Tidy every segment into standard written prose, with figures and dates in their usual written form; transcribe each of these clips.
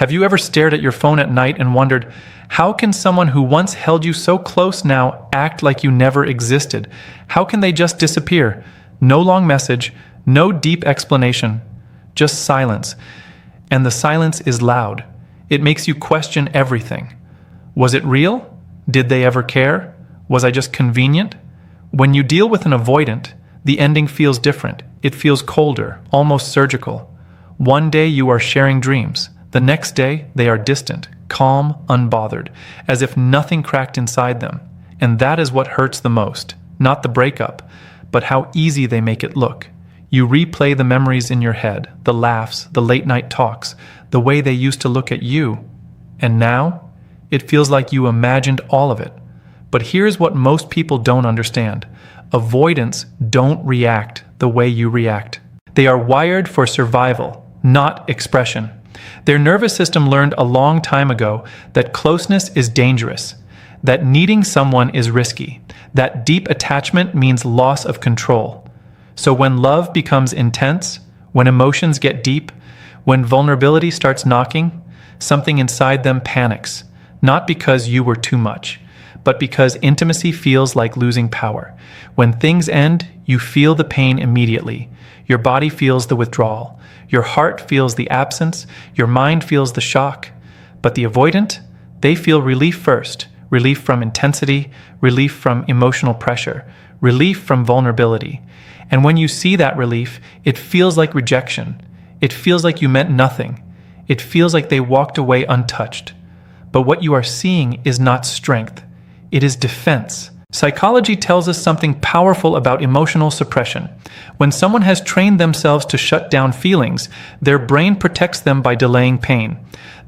Have you ever stared at your phone at night and wondered, how can someone who once held you so close now act like you never existed? How can they just disappear? No long message, no deep explanation, just silence. And the silence is loud. It makes you question everything. Was it real? Did they ever care? Was I just convenient? When you deal with an avoidant, the ending feels different. It feels colder, almost surgical. One day you are sharing dreams. The next day they are distant, calm, unbothered, as if nothing cracked inside them. And that is what hurts the most. Not the breakup, but how easy they make it look. You replay the memories in your head, the laughs, the late night talks, the way they used to look at you. And now, it feels like you imagined all of it. But here's what most people don't understand. Avoidants don't react the way you react. They are wired for survival, not expression. Their nervous system learned a long time ago that closeness is dangerous, that needing someone is risky, that deep attachment means loss of control. So when love becomes intense, when emotions get deep, when vulnerability starts knocking, something inside them panics, not because you were too much, but because intimacy feels like losing power. When things end, you feel the pain immediately. Your body feels the withdrawal. Your heart feels the absence. Your mind feels the shock. But the avoidant, they feel relief first. Relief from intensity, relief from emotional pressure, relief from vulnerability. And when you see that relief, it feels like rejection. It feels like you meant nothing. It feels like they walked away untouched. But what you are seeing is not strength. It is defense. Psychology tells us something powerful about emotional suppression. When someone has trained themselves to shut down feelings, their brain protects them by delaying pain.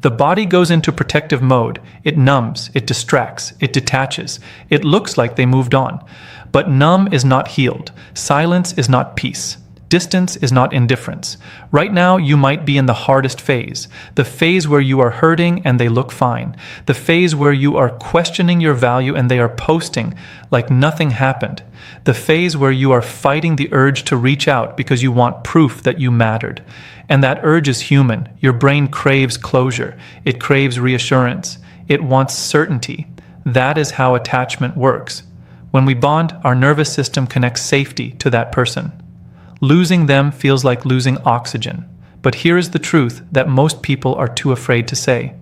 The body goes into protective mode. It numbs, it distracts, it detaches. It looks like they moved on. But numb is not healed. Silence is not peace. Distance is not indifference. Right now, you might be in the hardest phase, the phase where you are hurting and they look fine, the phase where you are questioning your value and they are posting like nothing happened, the phase where you are fighting the urge to reach out because you want proof that you mattered. And that urge is human. Your brain craves closure. It craves reassurance. It wants certainty. That is how attachment works. When we bond, our nervous system connects safety to that person. Losing them feels like losing oxygen. But here is the truth that most people are too afraid to say.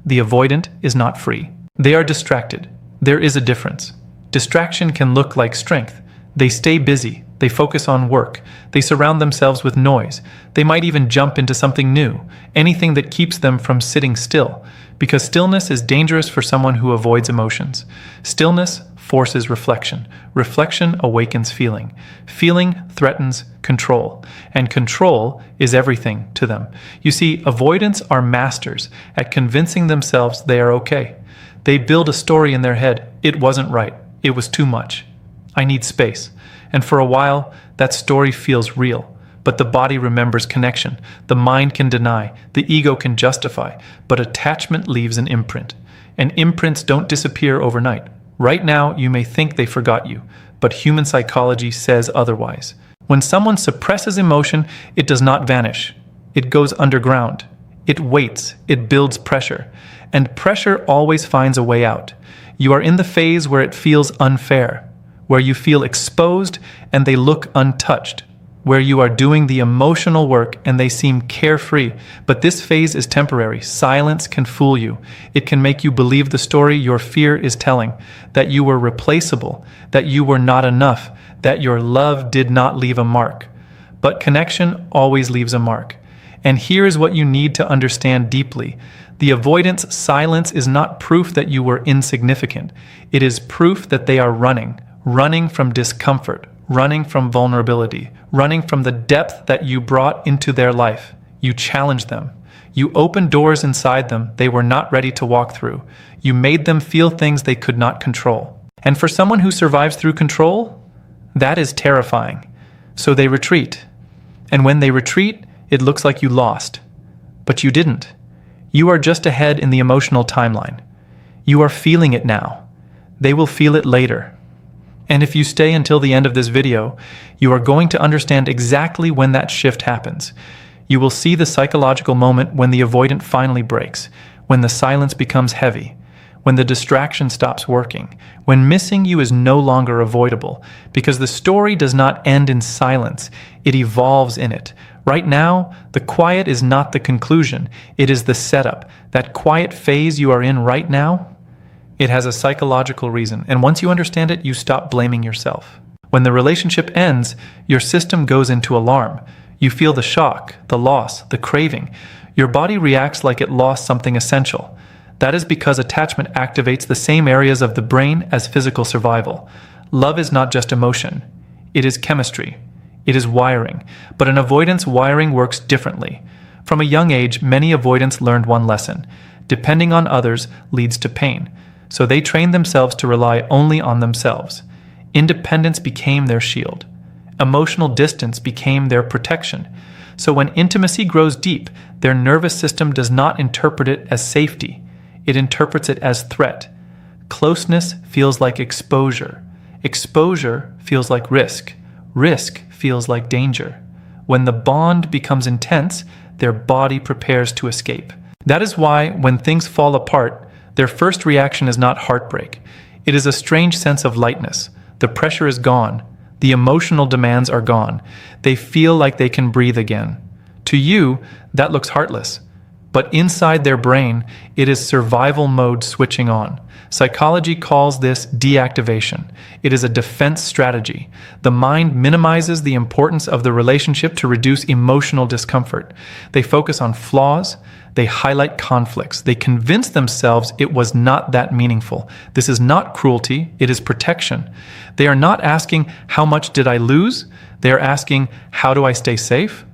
The avoidant is not free. They are distracted. There is a difference. Distraction can look like strength. They stay busy. They focus on work. They surround themselves with noise. They might even jump into something new, anything that keeps them from sitting still, because stillness is dangerous for someone who avoids emotions. Stillness forces reflection. Reflection awakens feeling. Feeling threatens control. And control is everything to them. You see, avoidants are masters at convincing themselves they are okay. They build a story in their head. It wasn't right. It was too much. I need space. And for a while, that story feels real. But the body remembers connection. The mind can deny. The ego can justify. But attachment leaves an imprint. And imprints don't disappear overnight. Right now, you may think they forgot you, but human psychology says otherwise. When someone suppresses emotion, it does not vanish. It goes underground. It waits. It builds pressure. And pressure always finds a way out. You are in the phase where it feels unfair, where you feel exposed and they look untouched, where you are doing the emotional work and they seem carefree. But this phase is temporary. Silence can fool you. It can make you believe the story your fear is telling, that you were replaceable, that you were not enough, that your love did not leave a mark. But connection always leaves a mark. And here is what you need to understand deeply. The avoidance silence is not proof that you were insignificant. It is proof that they are running from discomfort, running from vulnerability, running from the depth that you brought into their life. You challenged them. You opened doors inside them they were not ready to walk through. You made them feel things they could not control. And for someone who survives through control, that is terrifying. So they retreat. And when they retreat, it looks like you lost. But you didn't. You are just ahead in the emotional timeline. You are feeling it now. They will feel it later. And if you stay until the end of this video, you are going to understand exactly when that shift happens. You will see the psychological moment when the avoidant finally breaks, when the silence becomes heavy, when the distraction stops working, when missing you is no longer avoidable, because the story does not end in silence, it evolves in it. Right now, the quiet is not the conclusion, it is the setup. That quiet phase you are in right now, it has a psychological reason, and once you understand it, you stop blaming yourself. When the relationship ends, your system goes into alarm. You feel the shock, the loss, the craving. Your body reacts like it lost something essential. That is because attachment activates the same areas of the brain as physical survival. Love is not just emotion. It is chemistry. It is wiring. But an avoidance wiring works differently. From a young age, many avoidants learned one lesson. Depending on others leads to pain. So they trained themselves to rely only on themselves. Independence became their shield. Emotional distance became their protection. So when intimacy grows deep, their nervous system does not interpret it as safety. It interprets it as threat. Closeness feels like exposure. Exposure feels like risk. Risk feels like danger. When the bond becomes intense, their body prepares to escape. That is why, when things fall apart, their first reaction is not heartbreak. It is a strange sense of lightness. The pressure is gone. The emotional demands are gone. They feel like they can breathe again. To you, that looks heartless. But inside their brain, it is survival mode switching on. Psychology calls this deactivation. It is a defense strategy. The mind minimizes the importance of the relationship to reduce emotional discomfort. They focus on flaws. They highlight conflicts. They convince themselves it was not that meaningful. This is not cruelty, it is protection. They are not asking, how much did I lose? They are asking, how do I stay safe?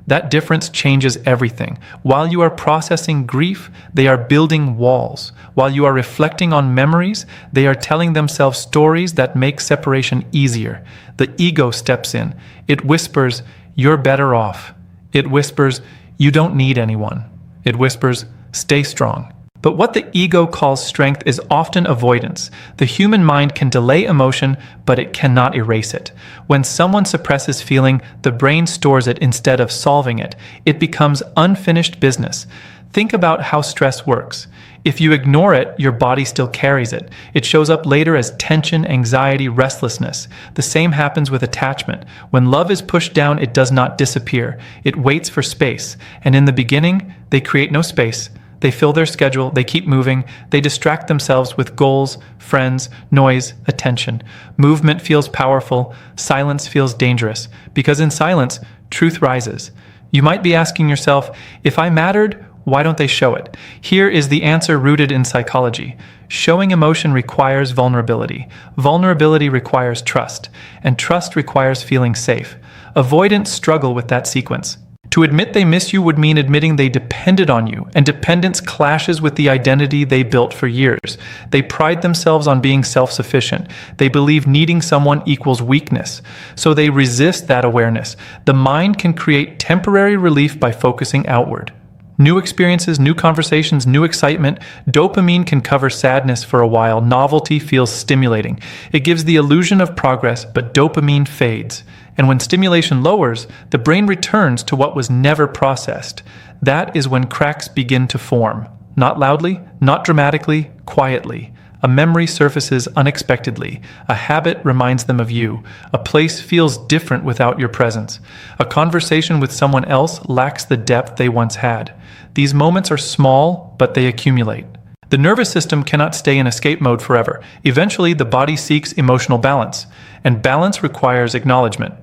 That difference changes everything. While you are processing grief, they are building walls. While you are reflecting on memories, they are telling themselves stories that make separation easier. The ego steps in. It whispers, you're better off. It whispers, you don't need anyone. It whispers, stay strong. But what the ego calls strength is often avoidance. The human mind can delay emotion, but it cannot erase it. When someone suppresses feeling, the brain stores it instead of solving it. It becomes unfinished business. Think about how stress works. If you ignore it, your body still carries it. It shows up later as tension, anxiety, restlessness. The same happens with attachment. When love is pushed down, it does not disappear. It waits for space. And in the beginning, they create no space. They fill their schedule, they keep moving, they distract themselves with goals, friends, noise, attention. Movement feels powerful, silence feels dangerous, because in silence, truth rises. You might be asking yourself, if I mattered, why don't they show it? Here is the answer rooted in psychology. Showing emotion requires vulnerability. Vulnerability requires trust, and trust requires feeling safe. Avoidants struggle with that sequence. To admit they miss you would mean admitting they depended on you, and dependence clashes with the identity they built for years. They pride themselves on being self-sufficient. They believe needing someone equals weakness, so they resist that awareness. The mind can create temporary relief by focusing outward. New experiences, new conversations, new excitement. Dopamine can cover sadness for a while. Novelty feels stimulating. It gives the illusion of progress, but dopamine fades. And when stimulation lowers, the brain returns to what was never processed. That is when cracks begin to form. Not loudly, not dramatically, quietly. A memory surfaces unexpectedly. A habit reminds them of you. A place feels different without your presence. A conversation with someone else lacks the depth they once had. These moments are small, but they accumulate. The nervous system cannot stay in escape mode forever. Eventually, the body seeks emotional balance, and balance requires acknowledgement.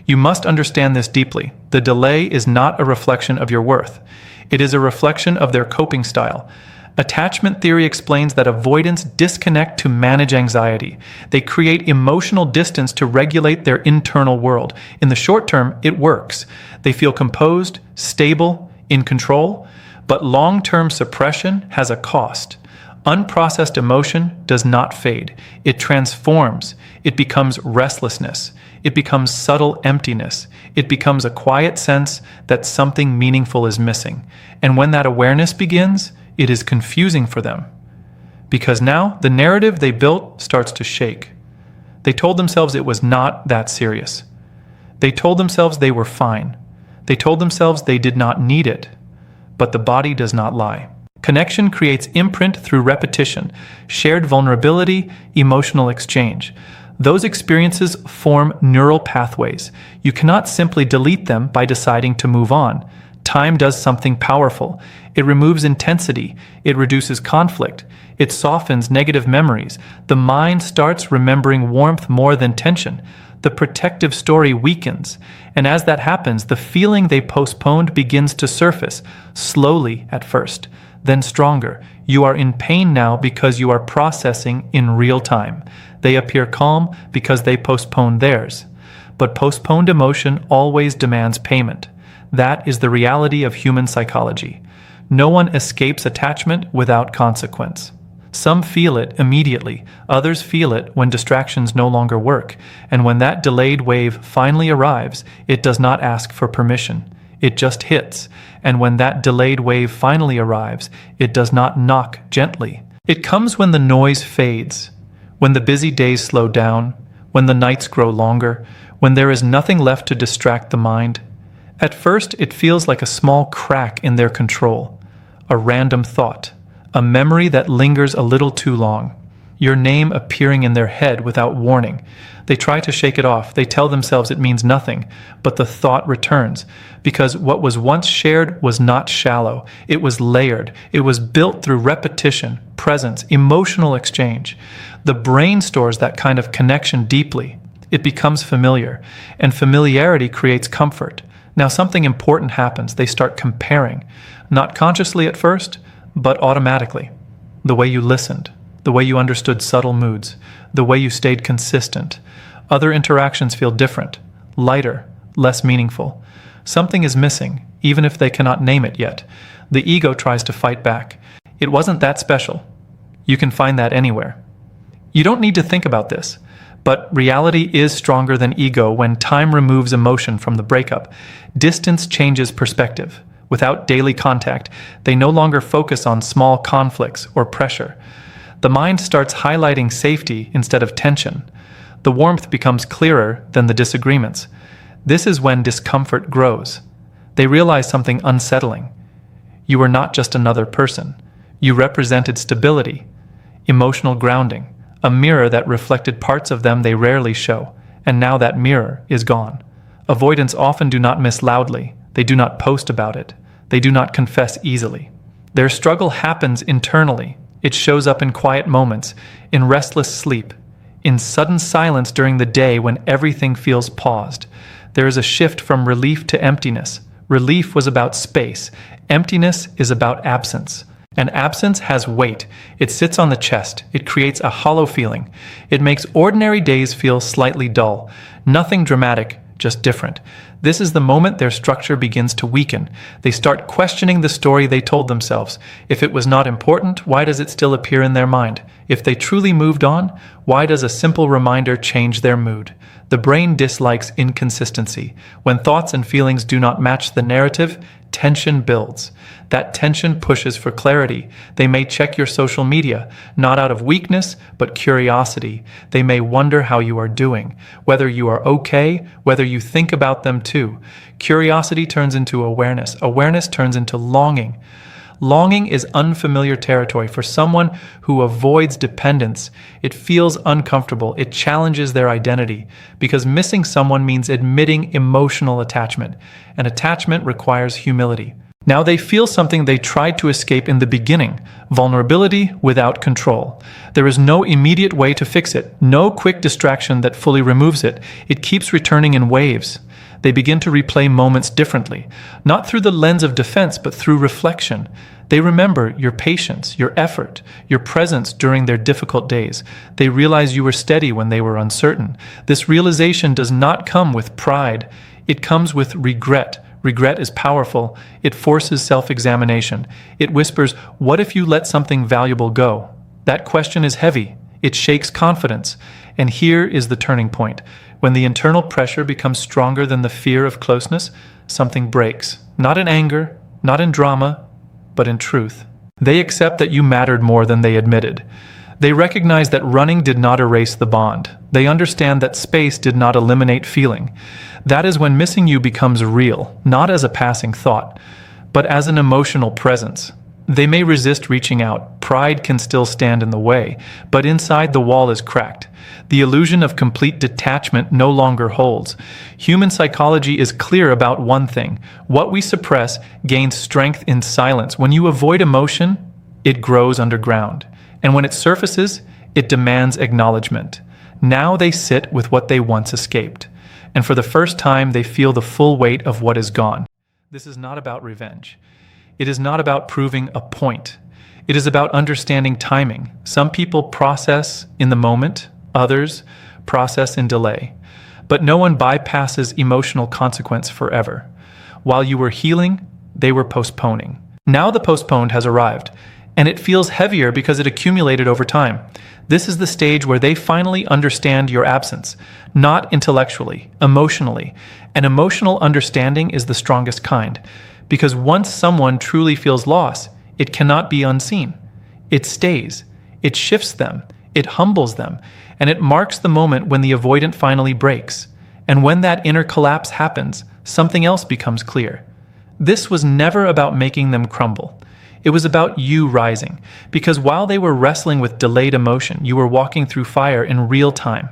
You must understand this deeply. The delay is not a reflection of your worth. It is a reflection of their coping style. Attachment theory explains that avoidants disconnect to manage anxiety. They create emotional distance to regulate their internal world. In the short term, it works. They feel composed, stable, in control, but long-term suppression has a cost. Unprocessed emotion does not fade. It transforms. It becomes restlessness. It becomes subtle emptiness. It becomes a quiet sense that something meaningful is missing. And when that awareness begins, it is confusing for them. Because now the narrative they built starts to shake. They told themselves it was not that serious. They told themselves they were fine. They told themselves they did not need it. But the body does not lie. Connection creates imprint through repetition, shared vulnerability, emotional exchange. Those experiences form neural pathways. You cannot simply delete them by deciding to move on. Time does something powerful. It removes intensity. It reduces conflict. It softens negative memories. The mind starts remembering warmth more than tension. The protective story weakens. And as that happens, the feeling they postponed begins to surface, slowly at first, then stronger. You are in pain now because you are processing in real time. They appear calm because they postponed theirs. But postponed emotion always demands payment. That is the reality of human psychology. No one escapes attachment without consequence. Some feel it immediately, others feel it when distractions no longer work, and when that delayed wave finally arrives, it does not ask for permission. It just hits, and when that delayed wave finally arrives, it does not knock gently. It comes when the noise fades, when the busy days slow down, when the nights grow longer, when there is nothing left to distract the mind. At first, it feels like a small crack in their control, a random thought, a memory that lingers a little too long, your name appearing in their head without warning. They try to shake it off. They tell themselves it means nothing, but the thought returns, because what was once shared was not shallow. It was layered. It was built through repetition, presence, emotional exchange. The brain stores that kind of connection deeply. It becomes familiar, and familiarity creates comfort. Now something important happens. They start comparing, not consciously at first, but automatically. The way you listened, the way you understood subtle moods, the way you stayed consistent. Other interactions feel different, lighter, less meaningful. Something is missing, even if they cannot name it yet. The ego tries to fight back. It wasn't that special. You can find that anywhere. You don't need to think about this, but reality is stronger than ego when time removes emotion from the breakup. Distance changes perspective. Without daily contact, they no longer focus on small conflicts or pressure. The mind starts highlighting safety instead of tension. The warmth becomes clearer than the disagreements. This is when discomfort grows. They realize something unsettling. You were not just another person. You represented stability, emotional grounding, a mirror that reflected parts of them they rarely show, and now that mirror is gone. Avoidants often do not miss loudly. They do not post about it. They do not confess easily. Their struggle happens internally. It shows up in quiet moments, in restless sleep, in sudden silence during the day when everything feels paused. There is a shift from relief to emptiness. Relief was about space. Emptiness is about absence. And absence has weight. It sits on the chest. It creates a hollow feeling. It makes ordinary days feel slightly dull. Nothing dramatic, just different. This is the moment their structure begins to weaken. They start questioning the story they told themselves. If it was not important, why does it still appear in their mind? If they truly moved on, why does a simple reminder change their mood? The brain dislikes inconsistency. When thoughts and feelings do not match the narrative, tension builds. That tension pushes for clarity. They may check your social media, not out of weakness, but curiosity. They may wonder how you are doing, whether you are okay, whether you think about them too. Curiosity turns into awareness. Awareness turns into longing. Longing is unfamiliar territory for someone who avoids dependence. It feels uncomfortable. It challenges their identity because missing someone means admitting emotional attachment, and attachment requires humility. Now they feel something they tried to escape in the beginning, vulnerability without control. There is no immediate way to fix it, no quick distraction that fully removes it. It keeps returning in waves. They begin to replay moments differently, not through the lens of defense, but through reflection. They remember your patience, your effort, your presence during their difficult days. They realize you were steady when they were uncertain. This realization does not come with pride. It comes with regret. Regret is powerful. It forces self-examination. It whispers, what if you let something valuable go? That question is heavy. It shakes confidence. And here is the turning point. When the internal pressure becomes stronger than the fear of closeness, something breaks. Not in anger, not in drama, but in truth. They accept that you mattered more than they admitted. They recognize that running did not erase the bond. They understand that space did not eliminate feeling. That is when missing you becomes real, not as a passing thought, but as an emotional presence. They may resist reaching out. Pride can still stand in the way, but inside the wall is cracked. The illusion of complete detachment no longer holds. Human psychology is clear about one thing. What we suppress gains strength in silence. When you avoid emotion, it grows underground. And when it surfaces, it demands acknowledgement. Now they sit with what they once escaped. And for the first time, they feel the full weight of what is gone. This is not about revenge. It is not about proving a point. It is about understanding timing. Some people process in the moment, others process in delay. But no one bypasses emotional consequence forever. While you were healing, they were postponing. Now the postponed has arrived, and it feels heavier because it accumulated over time. This is the stage where they finally understand your absence, not intellectually, emotionally. And emotional understanding is the strongest kind. Because once someone truly feels loss, it cannot be unseen. It stays. It shifts them. It humbles them. And it marks the moment when the avoidant finally breaks. And when that inner collapse happens, something else becomes clear. This was never about making them crumble. It was about you rising. Because while they were wrestling with delayed emotion, you were walking through fire in real time.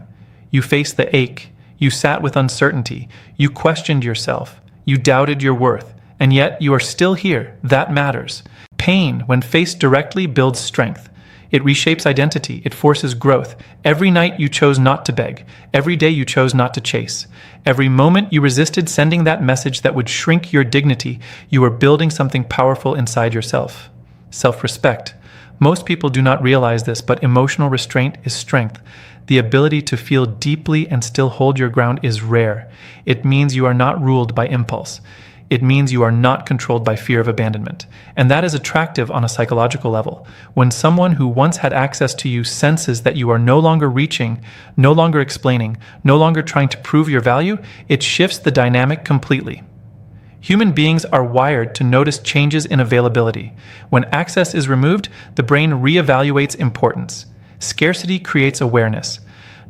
You faced the ache. You sat with uncertainty. You questioned yourself. You doubted your worth. And yet you are still here. That matters. Pain, when faced directly, builds strength. It reshapes identity. It forces growth. Every night you chose not to beg. Every day you chose not to chase. Every moment you resisted sending that message that would shrink your dignity, you were building something powerful inside yourself. Self-respect. Most people do not realize this, but emotional restraint is strength. The ability to feel deeply and still hold your ground is rare. It means you are not ruled by impulse. It means you are not controlled by fear of abandonment. And that is attractive on a psychological level. When someone who once had access to you senses that you are no longer reaching, no longer explaining, no longer trying to prove your value, it shifts the dynamic completely. Human beings are wired to notice changes in availability. When access is removed, the brain reevaluates importance. Scarcity creates awareness.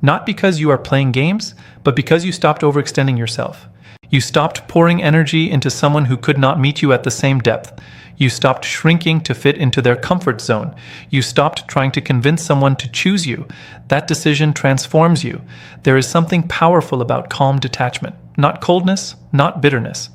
Not because you are playing games, but because you stopped overextending yourself. You stopped pouring energy into someone who could not meet you at the same depth. You stopped shrinking to fit into their comfort zone. You stopped trying to convince someone to choose you. That decision transforms you. There is something powerful about calm detachment. Not coldness, not bitterness,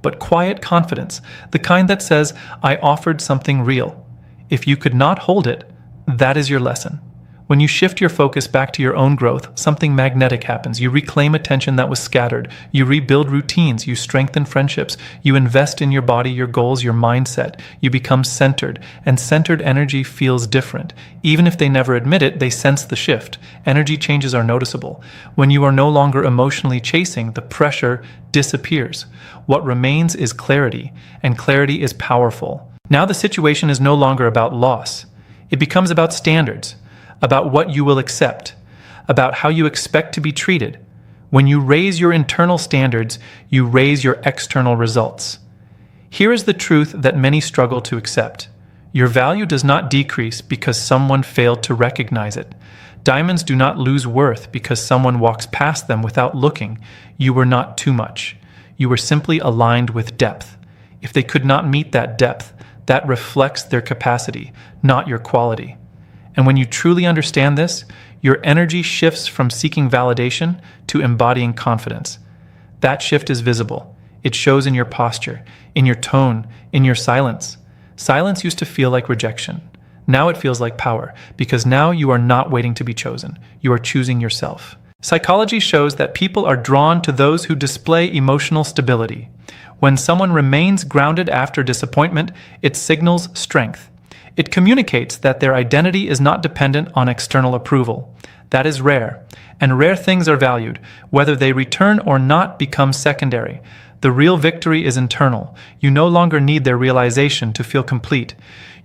but quiet confidence, the kind that says, I offered something real. If you could not hold it, that is your lesson. When you shift your focus back to your own growth, something magnetic happens. You reclaim attention that was scattered. You rebuild routines. You strengthen friendships. You invest in your body, your goals, your mindset. You become centered, and centered energy feels different. Even if they never admit it, they sense the shift. Energy changes are noticeable. When you are no longer emotionally chasing, the pressure disappears. What remains is clarity, and clarity is powerful. Now the situation is no longer about loss. It becomes about standards. About what you will accept, about how you expect to be treated. When you raise your internal standards, you raise your external results. Here is the truth that many struggle to accept. Your value does not decrease because someone failed to recognize it. Diamonds do not lose worth because someone walks past them without looking. You were not too much. You were simply aligned with depth. If they could not meet that depth, that reflects their capacity, not your quality. And when you truly understand this, your energy shifts from seeking validation to embodying confidence. That shift is visible. It shows in your posture, in your tone, in your silence. Silence used to feel like rejection. Now it feels like power, because now you are not waiting to be chosen. You are choosing yourself. Psychology shows that people are drawn to those who display emotional stability. When someone remains grounded after disappointment, it signals strength. It communicates that their identity is not dependent on external approval. That is rare, and rare things are valued. Whether they return or not becomes secondary. The real victory is internal. You no longer need their realization to feel complete.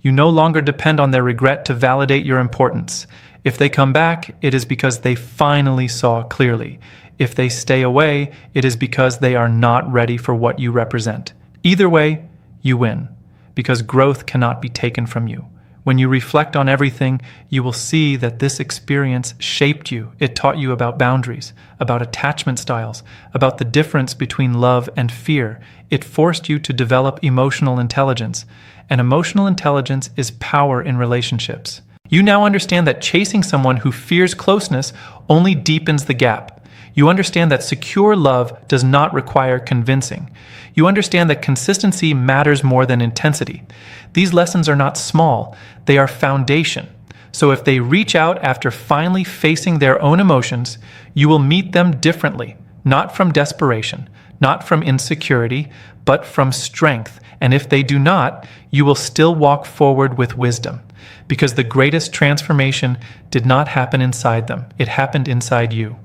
You no longer depend on their regret to validate your importance. If they come back, it is because they finally saw clearly. If they stay away, it is because they are not ready for what you represent. Either way, you win. Because growth cannot be taken from you. When you reflect on everything, you will see that this experience shaped you. It taught you about boundaries, about attachment styles, about the difference between love and fear. It forced you to develop emotional intelligence. And emotional intelligence is power in relationships. You now understand that chasing someone who fears closeness only deepens the gap. You understand that secure love does not require convincing. You understand that consistency matters more than intensity. These lessons are not small, they are foundation. So if they reach out after finally facing their own emotions, you will meet them differently, not from desperation, not from insecurity, but from strength. And if they do not, you will still walk forward with wisdom. Because the greatest transformation did not happen inside them, it happened inside you.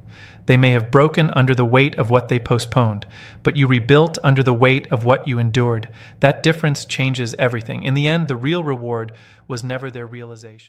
They may have broken under the weight of what they postponed, but you rebuilt under the weight of what you endured. That difference changes everything. In the end, the real reward was never their realization.